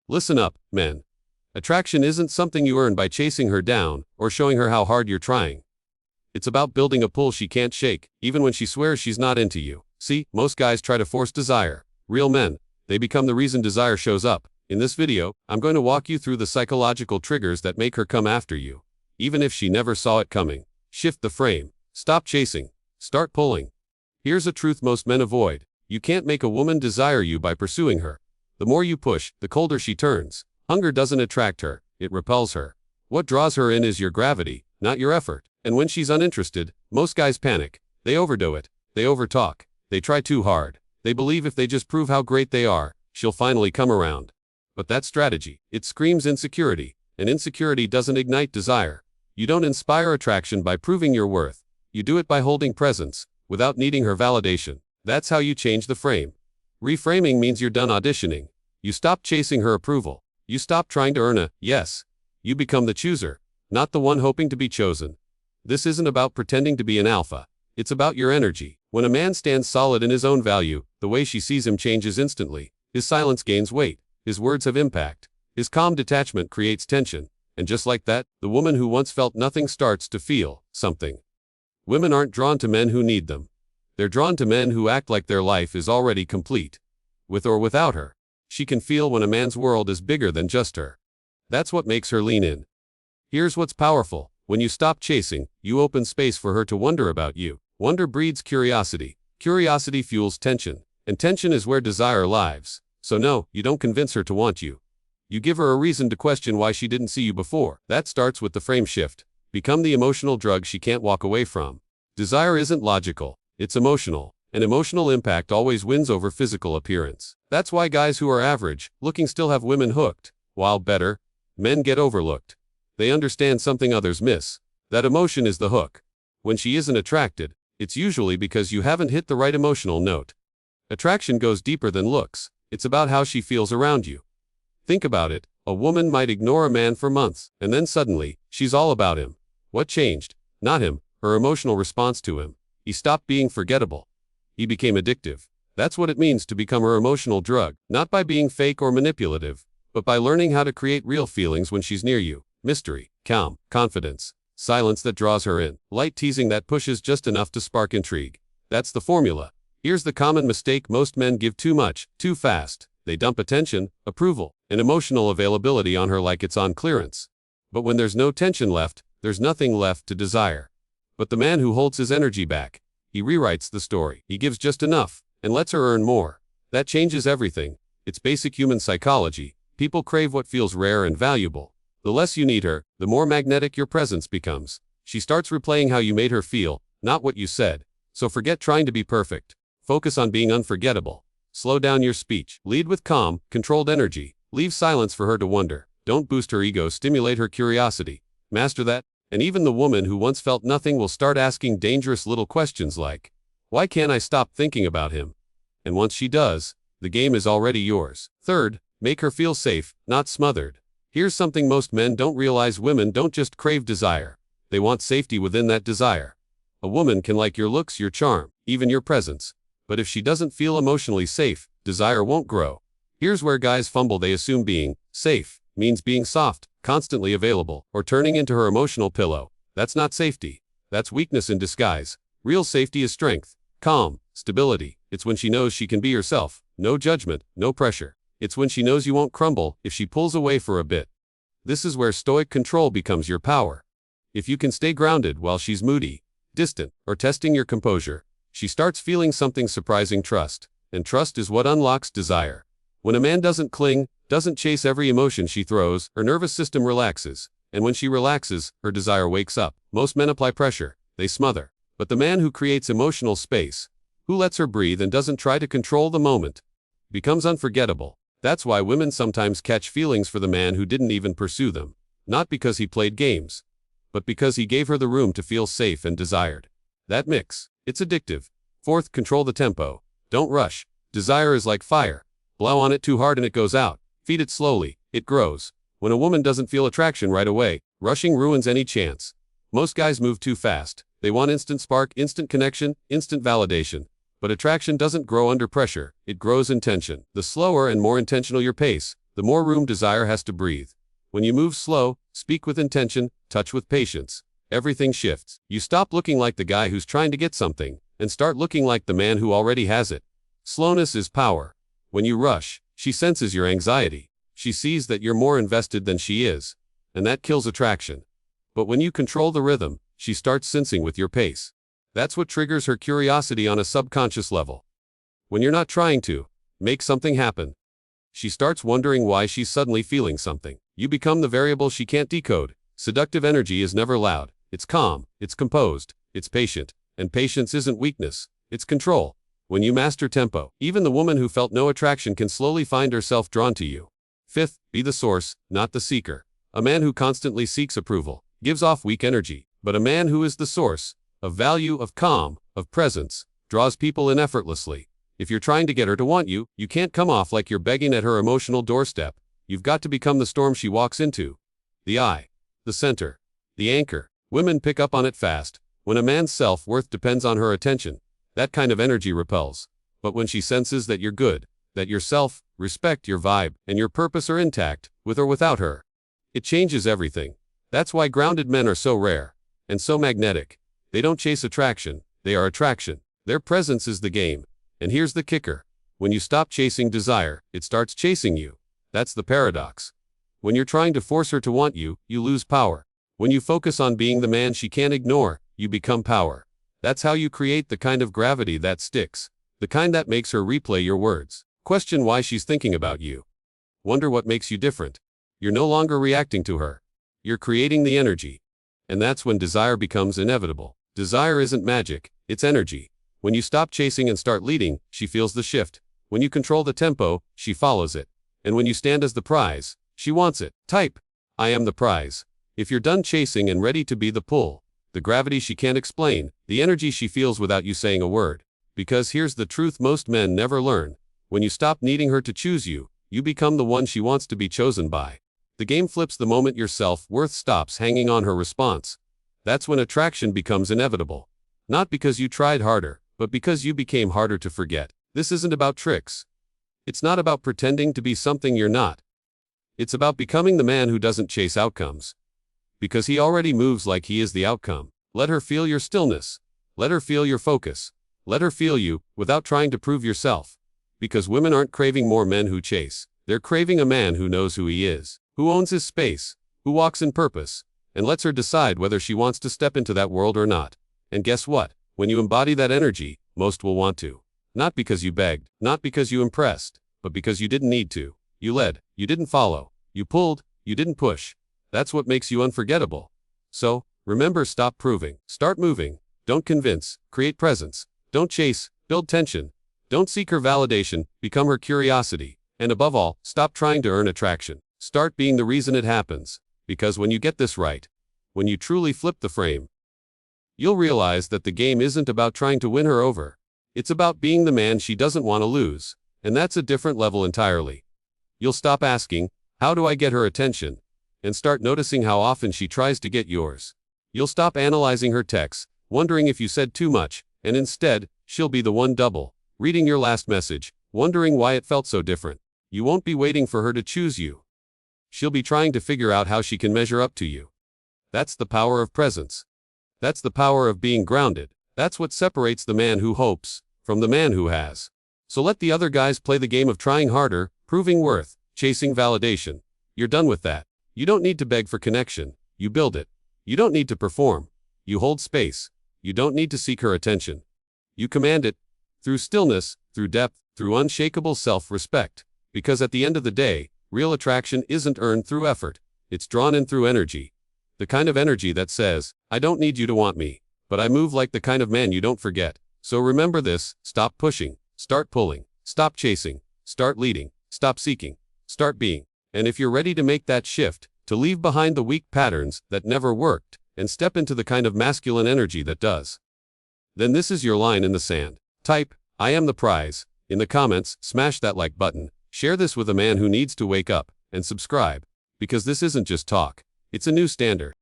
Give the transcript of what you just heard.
Listen up, men. Attraction isn't something you earn by chasing her down or showing her how hard you're trying. It's about building a pull she can't shake, even when she swears she's not into you. See, most guys try to force desire. Real men, they become the reason desire shows up. In this video, I'm going to walk you through the psychological triggers that make her come after you, even if she never saw it coming. Shift the frame. Stop chasing. Start pulling. Here's a truth most men avoid. You can't make a woman desire you by pursuing her. The more you push, the colder she turns. Hunger doesn't attract her, it repels her. What draws her in is your gravity, not your effort. And when she's uninterested, most guys panic. They overdo it. They overtalk. They try too hard. They believe if they just prove how great they are, she'll finally come around. But that strategy, it screams insecurity, and insecurity doesn't ignite desire. You don't inspire attraction by proving your worth. You do it by holding presence, without needing her validation. That's how you change the frame. Reframing means you're done auditioning. You stop chasing her approval. You stop trying to earn a yes. You become the chooser, not the one hoping to be chosen. This isn't about pretending to be an alpha. It's about your energy. When a man stands solid in his own value, the way she sees him changes instantly. His silence gains weight. His words have impact. His calm detachment creates tension. And just like that, the woman who once felt nothing starts to feel something. Women aren't drawn to men who need them. They're drawn to men who act like their life is already complete. With or without her. She can feel when a man's world is bigger than just her. That's what makes her lean in. Here's what's powerful. When you stop chasing, you open space for her to wonder about you. Wonder breeds curiosity. Curiosity fuels tension. And tension is where desire lives. So no, you don't convince her to want you. You give her a reason to question why she didn't see you before. That starts with the frame shift. Become the emotional drug she can't walk away from. Desire isn't logical. It's emotional. And emotional impact always wins over physical appearance. That's why guys who are average looking still have women hooked, while better men get overlooked. They understand something others miss. That emotion is the hook. When she isn't attracted, it's usually because you haven't hit the right emotional note. Attraction goes deeper than looks. It's about how she feels around you. Think about it. A woman might ignore a man for months, and then suddenly, she's all about him. What changed? Not him, her emotional response to him. He stopped being forgettable. He became addictive. That's what it means to become her emotional drug, not by being fake or manipulative, but by learning how to create real feelings when she's near you. Mystery, calm, confidence, silence that draws her in, light teasing that pushes just enough to spark intrigue. That's the formula. Here's the common mistake: most men give too much, too fast. They dump attention, approval, and emotional availability on her like it's on clearance. But when there's no tension left, there's nothing left to desire. But the man who holds his energy back, he rewrites the story. He gives just enough, and lets her earn more. That changes everything. It's basic human psychology. People crave what feels rare and valuable. The less you need her, the more magnetic your presence becomes. She starts replaying how you made her feel, not what you said. So forget trying to be perfect. Focus on being unforgettable. Slow down your speech. Lead with calm, controlled energy. Leave silence for her to wonder. Don't boost her ego, stimulate her curiosity. Master that, and even the woman who once felt nothing will start asking dangerous little questions like, why can't I stop thinking about him? And once she does, the game is already yours. Third, make her feel safe, not smothered. Here's something most men don't realize: women don't just crave desire. They want safety within that desire. A woman can like your looks, your charm, even your presence. But if she doesn't feel emotionally safe, desire won't grow. Here's where guys fumble. They assume being safe means being soft, constantly available, or turning into her emotional pillow. That's not safety. That's weakness in disguise. Real safety is strength, calm, stability. It's when she knows she can be herself. No judgment, no pressure. It's when she knows you won't crumble if she pulls away for a bit. This is where stoic control becomes your power. If you can stay grounded while she's moody, distant, or testing your composure, she starts feeling something surprising: trust. And trust is what unlocks desire. When a man doesn't cling, doesn't chase every emotion she throws, her nervous system relaxes. And when she relaxes, her desire wakes up. Most men apply pressure. They smother. But the man who creates emotional space, who lets her breathe and doesn't try to control the moment, becomes unforgettable. That's why women sometimes catch feelings for the man who didn't even pursue them. Not because he played games, but because he gave her the room to feel safe and desired. That mix, it's addictive. Fourth, control the tempo. Don't rush. Desire is like fire. Blow on it too hard and it goes out. Feed it slowly, it grows. When a woman doesn't feel attraction right away, rushing ruins any chance. Most guys move too fast. They want instant spark, instant connection, instant validation. But attraction doesn't grow under pressure, it grows in tension. The slower and more intentional your pace, the more room desire has to breathe. When you move slow, speak with intention, touch with patience, everything shifts. You stop looking like the guy who's trying to get something, and start looking like the man who already has it. Slowness is power. When you rush, she senses your anxiety. She sees that you're more invested than she is, and that kills attraction. But when you control the rhythm, she starts sensing with your pace. That's what triggers her curiosity on a subconscious level. When you're not trying to make something happen, she starts wondering why she's suddenly feeling something. You become the variable she can't decode. Seductive energy is never loud. It's calm, it's composed, it's patient, and patience isn't weakness, it's control. When you master tempo, even the woman who felt no attraction can slowly find herself drawn to you. Fifth, be the source, not the seeker. A man who constantly seeks approval gives off weak energy, but a man who is the source of value, of calm, of presence, draws people in effortlessly. If you're trying to get her to want you, you can't come off like you're begging at her emotional doorstep. You've got to become the storm she walks into. The eye, the center, the anchor. Women pick up on it fast. When a man's self-worth depends on her attention, that kind of energy repels. But when she senses that you're good, that your self-respect, your vibe, and your purpose are intact, with or without her, it changes everything. That's why grounded men are so rare and so magnetic. They don't chase attraction, they are attraction. Their presence is the game. And here's the kicker. When you stop chasing desire, it starts chasing you. That's the paradox. When you're trying to force her to want you, you lose power. When you focus on being the man she can't ignore, you become power. That's how you create the kind of gravity that sticks. The kind that makes her replay your words. Question why she's thinking about you. Wonder what makes you different. You're no longer reacting to her. You're creating the energy. And that's when desire becomes inevitable. Desire isn't magic, it's energy. When you stop chasing and start leading, she feels the shift. When you control the tempo, she follows it. And when you stand as the prize, she wants it. Type, I am the prize. If you're done chasing and ready to be the pull, the gravity she can't explain, the energy she feels without you saying a word. Because here's the truth most men never learn. When you stop needing her to choose you, you become the one she wants to be chosen by. The game flips the moment your self-worth stops hanging on her response. That's when attraction becomes inevitable. Not because you tried harder, but because you became harder to forget. This isn't about tricks. It's not about pretending to be something you're not. It's about becoming the man who doesn't chase outcomes. Because he already moves like he is the outcome. Let her feel your stillness. Let her feel your focus. Let her feel you, without trying to prove yourself. Because women aren't craving more men who chase. They're craving a man who knows who he is, who owns his space, who walks in purpose, and lets her decide whether she wants to step into that world or not. And guess what? When you embody that energy, most will want to. Not because you begged, not because you impressed, but because you didn't need to. You led, you didn't follow, you pulled, you didn't push. That's what makes you unforgettable. So, remember, stop proving, start moving. Don't convince, create presence. Don't chase, build tension. Don't seek her validation, become her curiosity. And above all, stop trying to earn attraction. Start being the reason it happens. Because when you get this right, when you truly flip the frame, you'll realize that the game isn't about trying to win her over. It's about being the man she doesn't want to lose. And that's a different level entirely. You'll stop asking, how do I get her attention? And start noticing how often she tries to get yours. You'll stop analyzing her texts, wondering if you said too much, and instead, she'll be the one reading your last message, wondering why it felt so different. You won't be waiting for her to choose you. She'll be trying to figure out how she can measure up to you. That's the power of presence. That's the power of being grounded. That's what separates the man who hopes from the man who has. So let the other guys play the game of trying harder, proving worth, chasing validation. You're done with that. You don't need to beg for connection. You build it. You don't need to perform. You hold space. You don't need to seek her attention. You command it. Through stillness, through depth, through unshakable self-respect. Because at the end of the day, real attraction isn't earned through effort. It's drawn in through energy. The kind of energy that says, I don't need you to want me, but I move like the kind of man you don't forget. So remember this, stop pushing, start pulling, stop chasing, start leading, stop seeking, start being. And if you're ready to make that shift, to leave behind the weak patterns that never worked, and step into the kind of masculine energy that does, then this is your line in the sand. Type, I am the prize, in the comments, smash that like button, share this with a man who needs to wake up, and subscribe. Because this isn't just talk, it's a new standard.